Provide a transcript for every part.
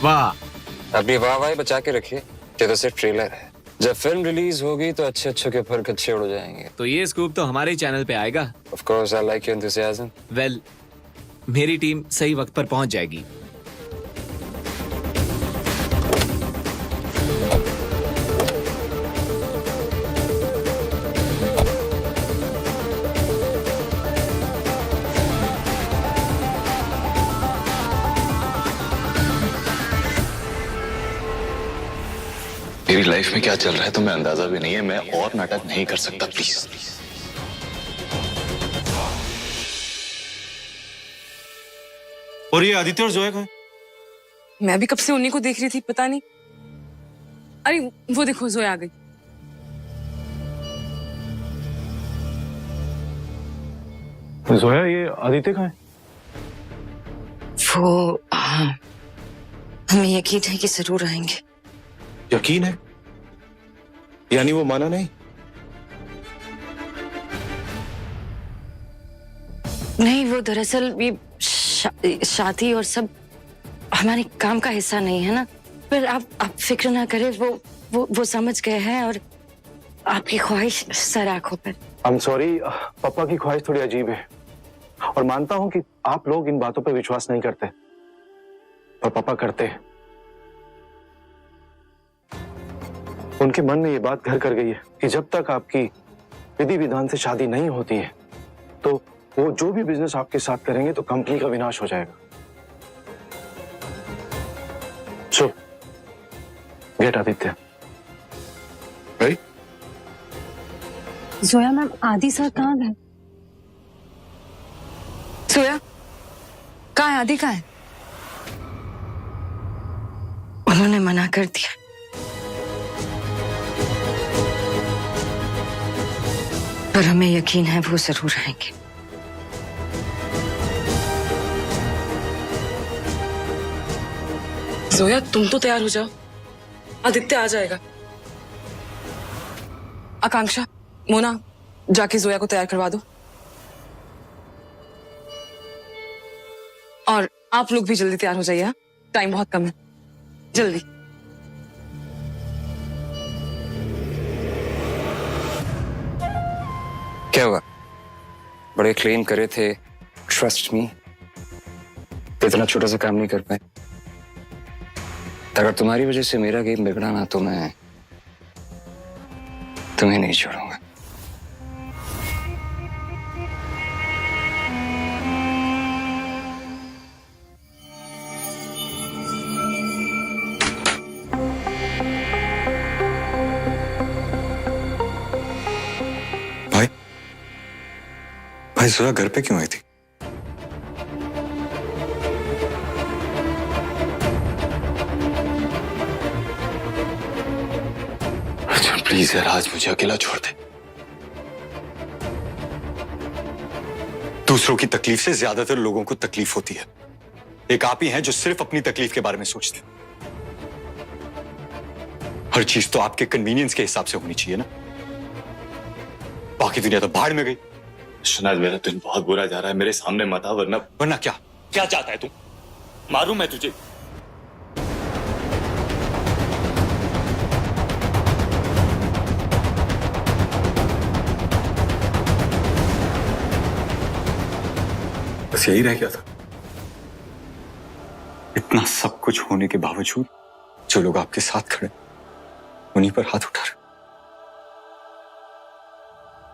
वाह। अपनी वाह बचा के रखिए, ये तो सिर्फ ट्रेलर है। जब फिल्म रिलीज होगी तो अच्छे अच्छे के फर्क अच्छे उड़ जाएंगे। तो ये स्कूप तो हमारे चैनल पे आएगा। Of course, I like your enthusiasm. Well, मेरी टीम सही वक्त पर पहुंच जाएगी। मेरी लाइफ में क्या चल रहा है तुम्हें अंदाजा भी नहीं है। मैं और नाटक नहीं कर सकता, प्लीज। और ये आदित्य और जोया कहाँ? मैं भी कब से उन्हीं को देख रही थी, पता नहीं। अरे वो देखो, जोया आ गई। जोया, ये आदित्य कहाँ है? वो हमें यकीन है कि जरूर आएंगे। यकीन है? यानी वो माना नहीं? नहीं, वो दरअसल ये शादी और सब हमारे काम का हिस्सा नहीं है ना। पर आप फिक्र ना करें, वो समझ गए हैं और आपकी ख्वाहिश सर आंखों पर। I'm sorry, पापा की ख्वाहिश थोड़ी अजीब है और मानता हूं कि आप लोग इन बातों पर विश्वास नहीं करते, पर पापा करते हैं। उनके मन में ये बात घर कर गई है कि जब तक आपकी विधि विधान से शादी नहीं होती है तो वो जो भी बिजनेस आपके साथ करेंगे तो कंपनी का विनाश हो जाएगा। सो gate Aditya. Right? Zoya ma'am, आदि सर कहाँ गए? जोया कहाँ है? आदि कहाँ है? उन्होंने मना कर दिया। पर हमें यकीन है वो जरूर आएंगे। जोया, तुम तो तैयार हो जाओ, आदित्य आ जाएगा। आकांक्षा, मोना, जाके जोया को तैयार करवा दो। और आप लोग भी जल्दी तैयार हो जाइए, टाइम बहुत कम है, जल्दी। क्या हुआ? बड़े क्लेम करे थे, ट्रस्ट मी, इतना छोटा सा काम नहीं कर पाए। अगर तुम्हारी वजह से मेरा गेम बिगड़ा ना तो मैं तुम्हें नहीं छोड़ूंगा। भाई जोया घर पे क्यों आई थी? प्लीज यार, आज मुझे अकेला छोड़ दे। दूसरों की तकलीफ से ज्यादातर लोगों को तकलीफ होती है। एक आप ही हैं जो सिर्फ अपनी तकलीफ के बारे में सोचते हैं। हर चीज तो आपके कन्वीनियंस के हिसाब से होनी चाहिए ना। बाकी दुनिया तो भाड़ में गई। शनाज, मेरा दिन बहुत बुरा जा रहा है, मेरे सामने मत आ, वरना क्या क्या चाहता है तू? मारूं मैं तुझे? बस यही रह गया था। इतना सब कुछ होने के बावजूद जो लोग आपके साथ खड़े उन्हीं पर हाथ उठा रहे,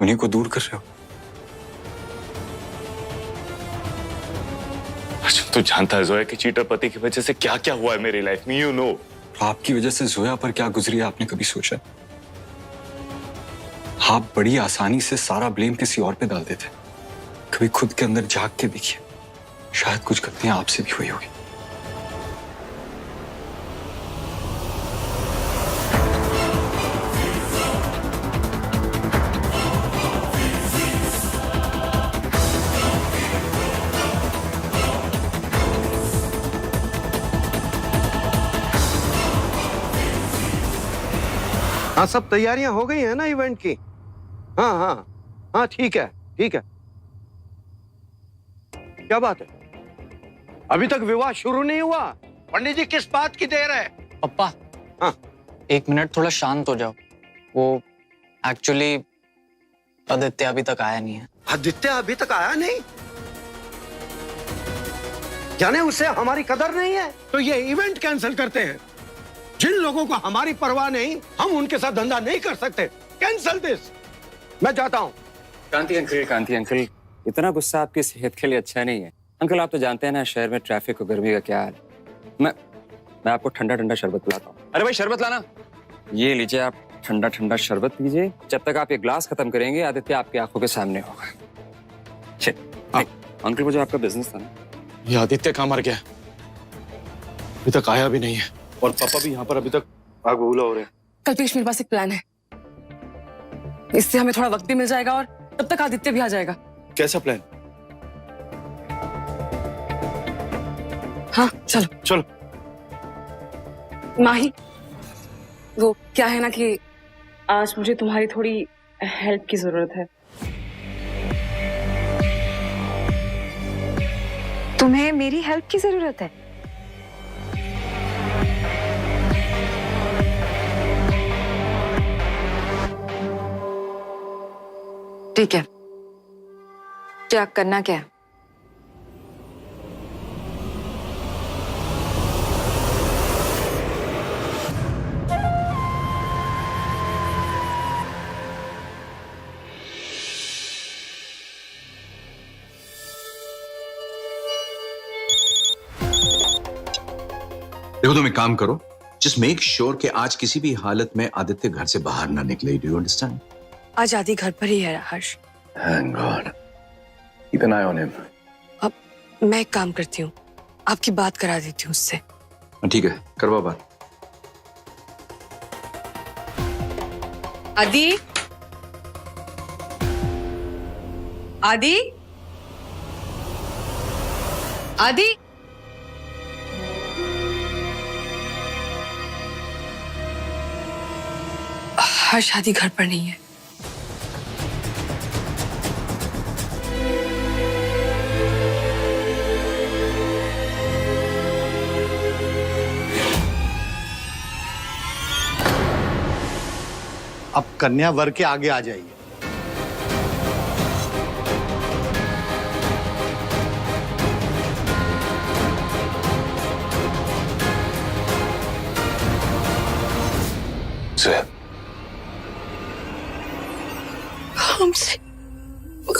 उन्हीं को दूर कर रहे हो। तू जानता है जोया के चीटर पति की वजह से क्या क्या हुआ है मेरी लाइफ में, यू नो। आपकी वजह से जोया पर क्या गुजरी है आपने कभी सोचा? आप बड़ी आसानी से सारा ब्लेम किसी और पे डाल देते। कभी खुद के अंदर झांक के देखिए, शायद कुछ गलतियां आपसे भी हुई होगी। हाँ, सब तैयारियां हो गई हैं ना इवेंट की? हाँ हाँ हाँ, ठीक है ठीक है। क्या बात है, अभी तक विवाह शुरू नहीं हुआ? पंडित जी किस बात की देर है? पप्पा हाँ। 1 मिनट थोड़ा शांत हो जाओ। वो एक्चुअली आदित्य अभी तक आया नहीं है। आदित्य अभी तक आया नहीं? जाने उसे हमारी कदर नहीं है तो ये इवेंट कैंसिल करते हैं। जिन लोगों को हमारी परवाह नहीं, हम उनके साथ धंधा नहीं कर सकते। Cancel this. मैं जाता हूं। कांति अंकल, इतना गुस्सा आपकी सेहत के लिए अच्छा नहीं है। अंकल आप तो जानते हैं ना शहर में ट्रैफिक और गर्मी का क्या हाल है। मैं आपको ठंडा ठंडा शरबत पिलाता हूँ। अरे भाई शरबत लाना। ये लीजिए आप ठंडा ठंडा शरबत पीजिए। जब तक आप ये ग्लास खत्म करेंगे आदित्य आपकी आंखों के सामने होगा। अंकल वो जो आपका बिजनेस था ना, ये आदित्य कहाँ मर गया? अभी तक आया भी नहीं है और पापा भी यहाँ पर अभी तक आग बबूला हो रहे हैं। कल्पेश, मेरे पास एक प्लान है। इससे हमें थोड़ा वक्त भी मिल जाएगा और तब तक आदित्य भी आ जाएगा। कैसा प्लान? हाँ चलो चलो। माही, वो क्या है ना कि आज मुझे तुम्हारी थोड़ी हेल्प की जरूरत है। तुम्हें मेरी हेल्प की जरूरत है? ठीक है, क्या करना क्या है? देखो तुम एक काम करो, जस्ट मेक श्योर कि आज किसी भी हालत में आदित्य घर से बाहर ना निकले। Do you understand? आज आदि घर पर ही है हर्ष। Thank God. Keep an eye on him. अब मैं एक काम करती हूँ, आपकी बात करा देती हूँ उससे। ठीक है, करवा बात। आदि, आदि, आदि, हर्ष आदि घर पर नहीं है। अब कन्या वर के आगे आ जाइए।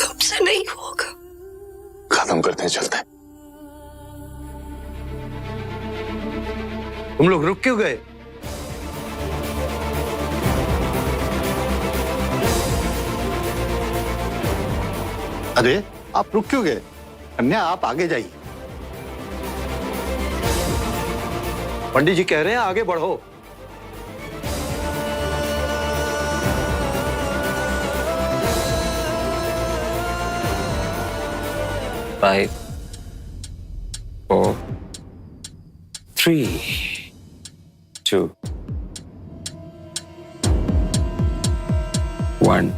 हमसे नहीं होगा। खत्म करते हैं, चलते हैं। तुम लोग रुक क्यों गए? अरे आप रुक क्यों गए? कन्या आप आगे जाइए। पंडित जी कह रहे हैं आगे बढ़ो। Five, 4, 3, 2, 1.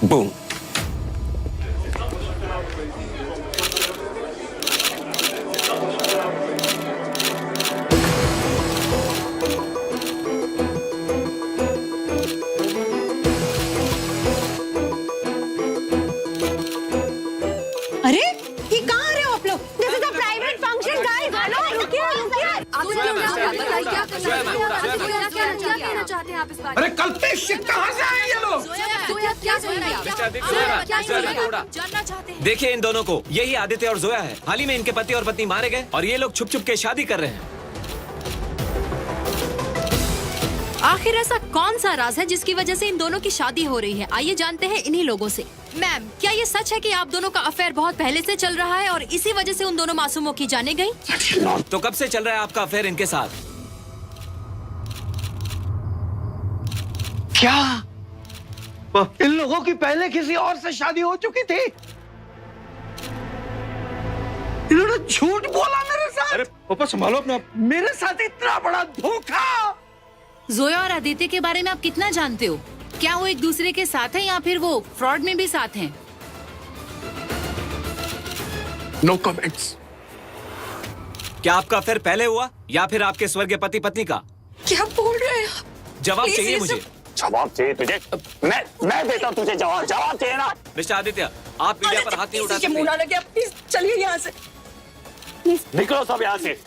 Boom. अरे ये कहाँ आ रहे हो आप लोग? This is a private function guys. Hello रुकिए रुकिए। अरे कल्पेश कहाँ से आए ये लोग? देखिए इन दोनों को, यही आदित्य और जोया है। हाल ही में इनके पति और पत्नी मारे गए और ये लोग छुप छुप के शादी कर रहे हैं। आखिर ऐसा कौन सा राज है जिसकी वजह से इन दोनों की शादी हो रही है? आइए जानते हैं इन्हीं लोगों से। मैम, क्या ये सच है कि आप दोनों का अफेयर बहुत पहले से चल रहा है और इसी वजह से उन दोनों मासूमों की जाने गई? तो कब से चल रहा है आपका अफेयर इनके साथ? क्या इन लोगों की पहले किसी और से शादी हो चुकी थी? इन्होंने झूठ बोला मेरे साथ। अरे पापा संभालो अपना। मेरे साथ इतना बड़ा धोखा। जोया और आदित्य के बारे में आप कितना जानते हो? क्या वो एक दूसरे के साथ हैं या फिर वो फ्रॉड में भी साथ हैं? No comments. क्या आपका अफेयर पहले हुआ या फिर आपके स्वर्गीय पति पत्नी का? क्या बोल रहे हैं आप? जवाब Please, चाहिए ये मुझे। जवाब चाहिए तुझे? मैं देता हूँ तुझे जवाब चाहिए ना। मिस्टर आदित्य, आप मीडिया पर हाथ नहीं उठा किसी के मुंह सकते। ना लगे, आप प्लीज चलिए यहाँ से। निकलो सब यहाँ से।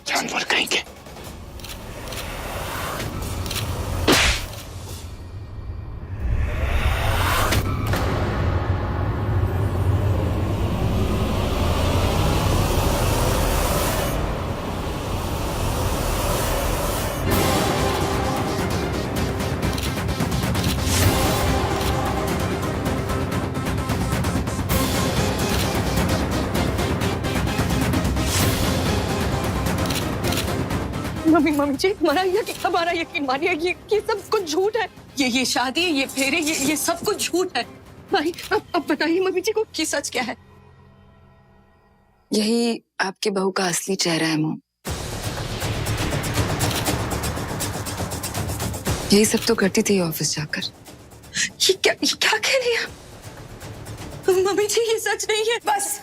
जानवर कहीं के। मम्मी जी, हमारा यकीन मानिए, ये सब कुछ झूठ है। ये शादी, ये फेरे, ये सब कुछ झूठ है। भाई अब बताइए मम्मी जी को कि सच क्या है? यही आपके बहू का असली चेहरा है मॉम। यही सब तो करती थी ऑफिस जाकर। ये क्या कह रही है मम्मी जी? ये सच नहीं है। बस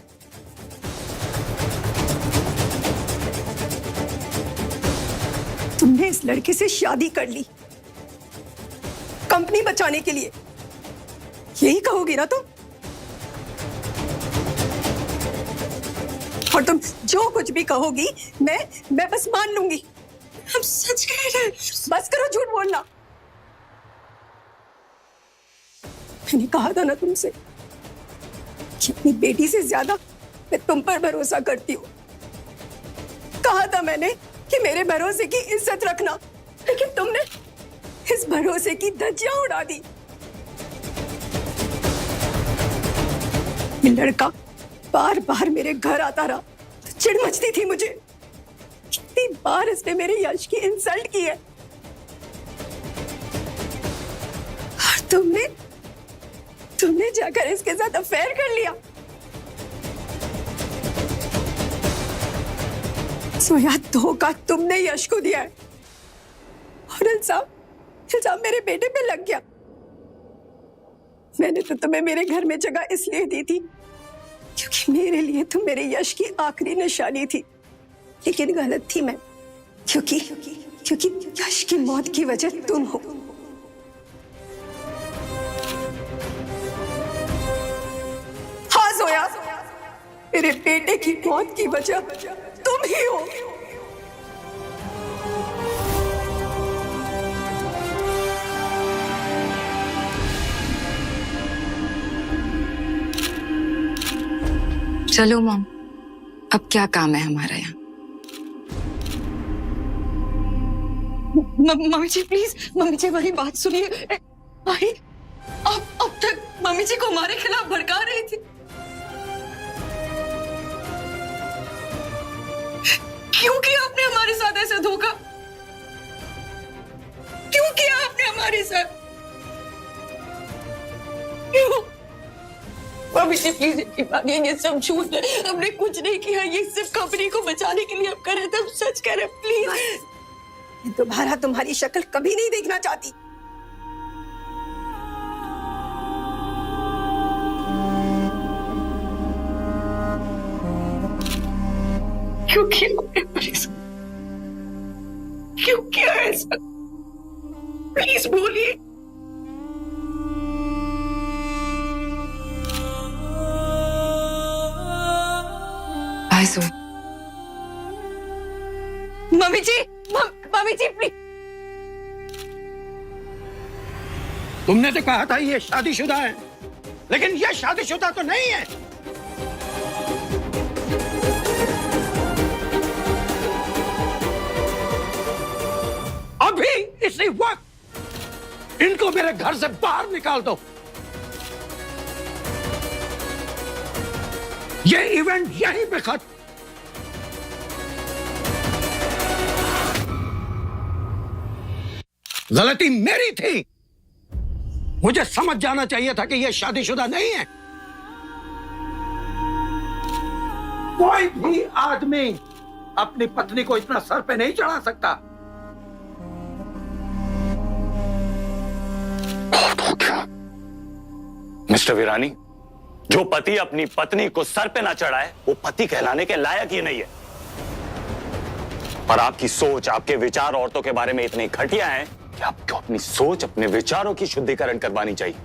तुमने इस लड़के से शादी कर ली कंपनी बचाने के लिए, यही कहोगी ना तुम? और तुम जो कुछ भी कहोगी मैं बस मान लूंगी। हम सच कह रहे हैं, बस करो झूठ बोलना। मैंने कहा था ना तुमसे कि अपनी बेटी से ज्यादा मैं तुम पर भरोसा करती हूँ। कहा था मैंने कि मेरे भरोसे की इज्जत रखना, लेकिन तुमने इस भरोसे की धज्जियां उड़ा दी। ये लड़का बार बार मेरे घर आता रहा तो चिढ़ मचती थी मुझे। कितनी बार इसने मेरे यश की इंसल्ट की है, और तुमने जाकर इसके साथ अफेयर कर लिया। सोया धोखा तुमने यश को दिया है, और इल्जाम मेरे बेटे पे लग गया। मैंने तो तुम्हें मेरे घर में जगह इसलिए दी थी क्योंकि मेरे लिए तुम मेरे यश की आखिरी निशानी थी, लेकिन गलत थी मैं, क्योंकि यश की मौत की वजह तुम हो। हाँ सोया, मेरे बेटे की मौत की वजह तुम ही हो। चलो मॉम, अब क्या काम है हमारा यहाँ? मम्मी जी प्लीज, मम्मी जी हमारी बात सुनिए। भाई आप अब तक मम्मी जी को हमारे खिलाफ भड़का रही थी। क्यों किया आपने हमारे साथ ऐसा धोखा? क्यों किया आपने हमारे साथ? क्यों? मम्मी जी प्लीज यकीन मानिए, ये सब झूठ है। हमने कुछ नहीं किया, ये सिर्फ कंपनी को बचाने के लिए हम कर रहे थे। हम सच कह रहे हैं, प्लीज। दोबारा तुम्हारी शक्ल कभी नहीं देखना चाहती। क्यों किया आपने हमारे साथ? क्यों किया ऐसा? प्लीज बोलिए। बाय सोया। Mummy ji, mummy ji please. तुमने तो कहा था ये शादीशुदा है, लेकिन ये शादीशुदा तो नहीं है। अभी इसी वक्त इनको मेरे घर से बाहर निकाल दो। ये इवेंट यहीं पे खत्म। गलती मेरी थी, मुझे समझ जाना चाहिए था कि यह शादीशुदा नहीं है। कोई भी आदमी अपनी पत्नी को इतना सर पे नहीं चढ़ा सकता। मिस्टर वीरानी, जो पति अपनी पत्नी को सर पे ना चढ़ाए वो पति कहलाने के लायक ही नहीं है। पर आपकी सोच, आपके विचार औरतों के बारे में इतने घटिया हैं कि आपको अपनी सोच, अपने विचारों की शुद्धिकरण करवानी चाहिए।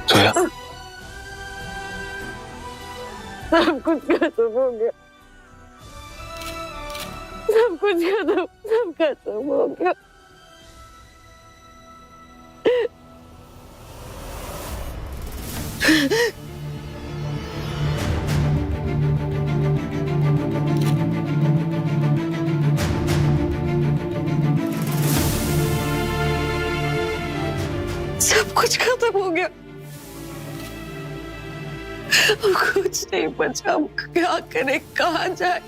जोया, सब कुछ खत्म हो गया, सब कुछ खत्म हो गया। सब कुछ खत्म हो गया, कुछ नहीं बचा। हम क्या करें, कहाँ जाए?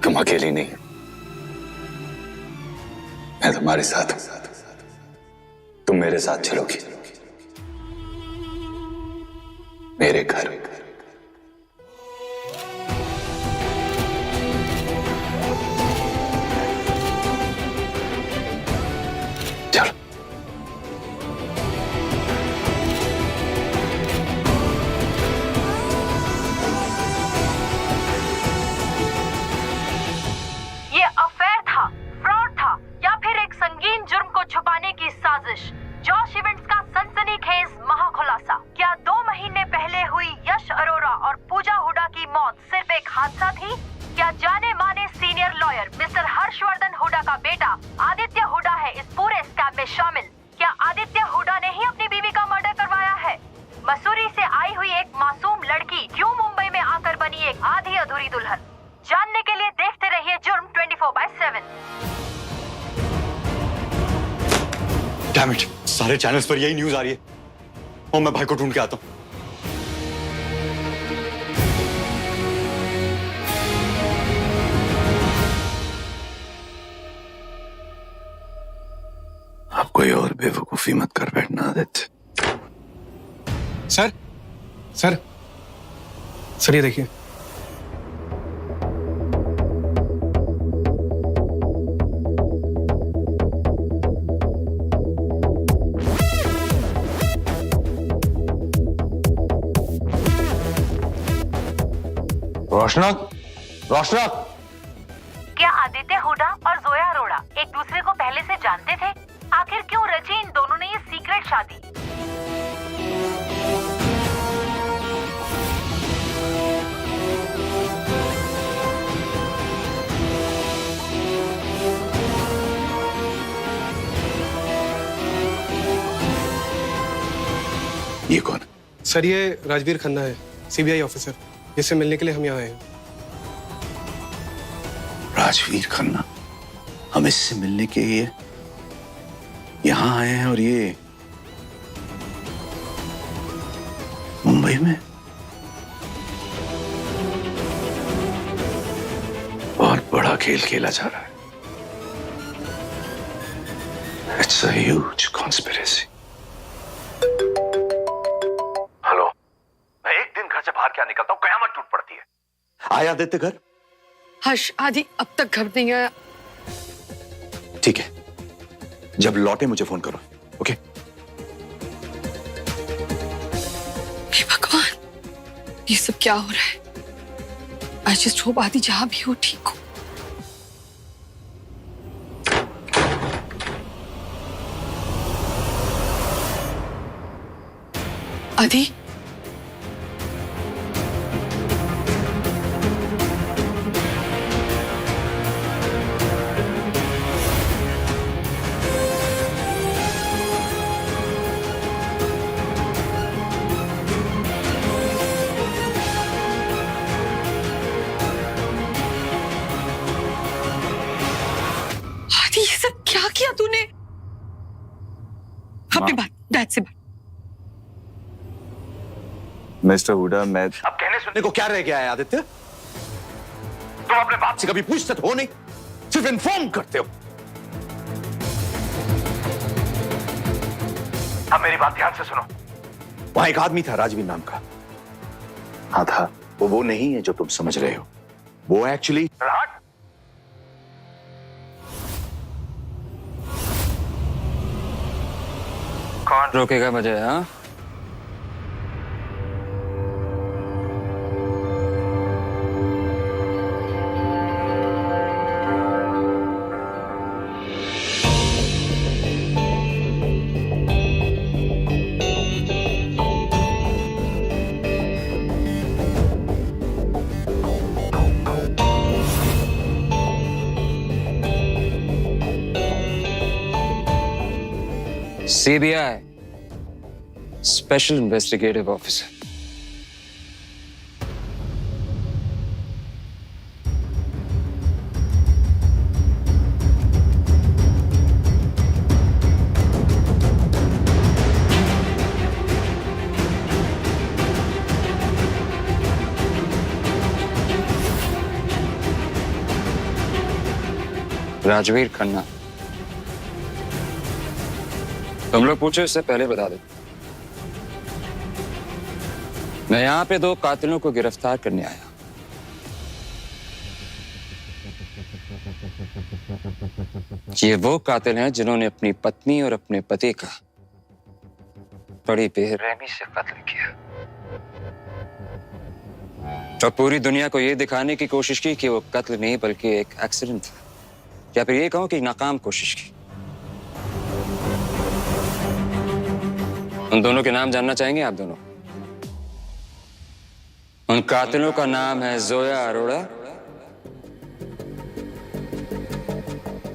तुम अकेली नहीं, मैं तुम्हारे साथ हूं। तुम मेरे साथ चलोगी मेरे घर। चलो। ये अफेयर था, फ्रॉड था, या फिर एक संगीन जुर्म को छुपाने की साजिश? जॉश इवेंट्स का सनसनीखेज महाखुलासा। क्या 2 महीने पहले हुई यश अरोरा और पूजा हुडा की मौत सिर्फ एक हादसा थी? क्या जाने माने senior lawyer mister Harshvardhan Hooda का बेटा आदित्य हुडा है इस पूरे स्कैम में शामिल? क्या आदित्य हुडा ने ही अपनी बीवी का मर्डर करवाया है? मसूरी से आई हुई एक मासूम लड़की क्यों मुंबई में आकर बनी एक आधी अधूरी दुल्हन? जानने के लिए देखते रहिए जुर्म 24/7। डैम इट, सारे चैनल्स पर यही न्यूज आ रही है और मैं भाई को ढूंढ के आता हूं। अब कोई और बेवकूफी मत कर बैठना आदित्य। सर ये देखिए। रोशना, क्या आदित्य हुडा और जोया अरोड़ा एक दूसरे को पहले से जानते थे? आखिर क्यों रची इन दोनों ने ये सीक्रेट शादी? ये कौन? सर ये राजवीर खन्ना है, सीबीआई ऑफिसर। इससे मिलने के लिए हम यहाँ आए हैं। राजवीर खन्ना, हम इससे मिलने के लिए यहां आए हैं और ये मुंबई में? बहुत बड़ा खेल खेला जा रहा है। It's a huge conspiracy. Hello, मैं एक दिन घर से बाहर क्या निकलता हूं, कयामत टूट पड़ती है। आया आदित्य घर? हर्ष आदि अब तक घर नहीं आया। ठीक है, जब लौटे मुझे फोन करो, ओके? हे भगवान, ये सब क्या हो रहा है? आई जस्ट होप आदि जहां भी हो ठीक हो। आदि, ये सब क्या किया तूने? अपनी बात डैड से बात। मिस्टर हुडा, मैं अब कहने सुनने को क्या रह गया है आदित्य? तुम अपने बाप से कभी पूछते तो हो नहीं, सिर्फ इन्फॉर्म करते हो। अब मेरी बात ध्यान से सुनो। वहां एक आदमी था राजवीर नाम का। हाँ था, वो नहीं है जो तुम समझ रहे हो। वो एक्चुअली कौन रोकेगा मुझे? हाँ, CBI, Special Investigative Officer. Rajveer Khanna. तुम लोग पूछो, इससे पहले बता दो। मैं यहां पे 2 कातिलों को गिरफ्तार करने आया। ये वो कातिल हैं जिन्होंने अपनी पत्नी और अपने पति का बड़ी बेरहमी से कत्ल किया और पूरी दुनिया को यह दिखाने की कोशिश की कि वो कत्ल नहीं बल्कि एक एक्सीडेंट था, या फिर ये कहूं कि नाकाम कोशिश की। उन दोनों के नाम जानना चाहेंगे आप दोनों? उन कातिलों का नाम है जोया अरोड़ा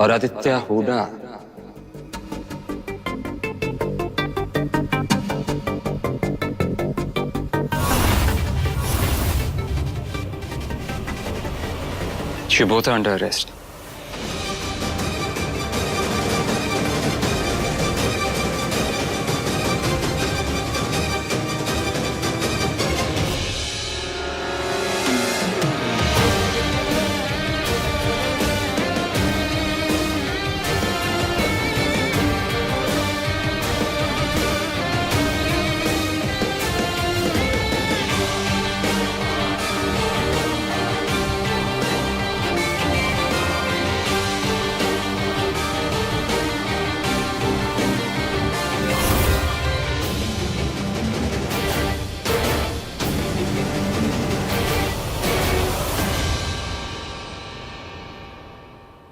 और Aditya Hooda. You both are under arrest.